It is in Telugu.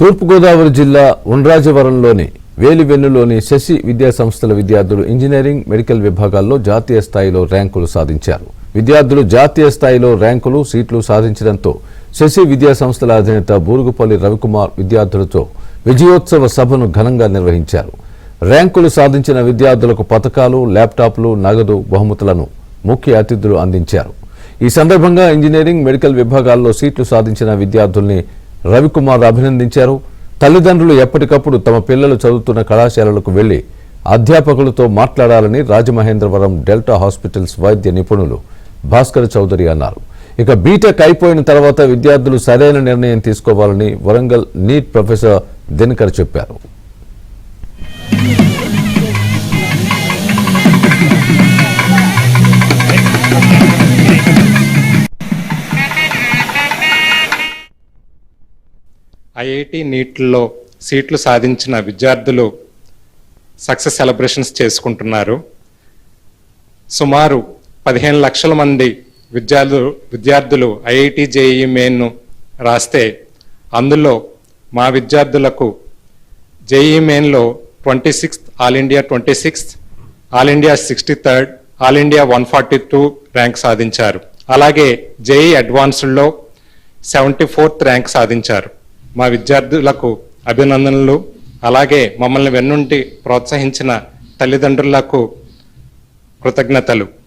తూర్పుగోదావరి జిల్లా ఉండ్రాజవరంలోని వేలివెన్నులోని శశి విద్యా సంస్థల విద్యార్థులు ఇంజనీరింగ్, మెడికల్ విభాగాల్లో జాతీయ స్థాయిలో ర్యాంకులు సాధించారు. విద్యార్థులు జాతీయ స్థాయిలో ర్యాంకులు, సీట్లు సాధించడంతో శశి విద్యా సంస్థల అధినేత బూరుగుపల్లి రవికుమార్ విద్యార్థులతో విజయోత్సవ సభను ఘనంగా నిర్వహించారు. ర్యాంకులు సాధించిన విద్యార్థులకు పతకాలు, ల్యాప్టాప్లు, నగదు బహుమతులను ముఖ్య అతిథులు అందించారు. ఈ సందర్భంగా ఇంజనీరింగ్, మెడికల్ విభాగాల్లో సీట్లు సాధించిన విద్యార్థుల్ని రవికుమార్ అభినందించారు. తల్లిదండ్రులు ఎప్పటికప్పుడు తమ పిల్లలు చదువుతున్న కళాశాలలకు వెళ్లి అధ్యాపకులతో మాట్లాడాలని రాజమహేంద్రవరం డెల్టా హాస్పిటల్స్ వైద్య నిపుణులు భాస్కర్ చౌదరి అన్నారు. ఇక బీటెక్ అయిపోయిన తర్వాత విద్యార్థులు సరైన నిర్ణయం తీసుకోవాలని వరంగల్ నీట్ ప్రొఫెసర్ దినకర్ చెప్పారు. ఐఐటి నీట్లో సీట్లు సాధించిన విద్యార్థులు సక్సెస్ సెలబ్రేషన్స్ చేసుకుంటున్నారు. సుమారు 15 లక్షల మంది విద్యార్థులు ఐఐటి జేఈఈ మెయిన్ను రాస్తే అందులో మా విద్యార్థులకు జేఈఈ మెయిన్లో 26th all India 26th, all India 63rd, all India 142 rank సాధించారు. అలాగే జేఈఈ అడ్వాన్స్డ్లో 74th ర్యాంక్ సాధించారు. మా విద్యార్థులకు అభినందనలు. అలాగే మమ్మల్ని వెన్నుంటి ప్రోత్సహించిన తల్లిదండ్రులకు కృతజ్ఞతలు.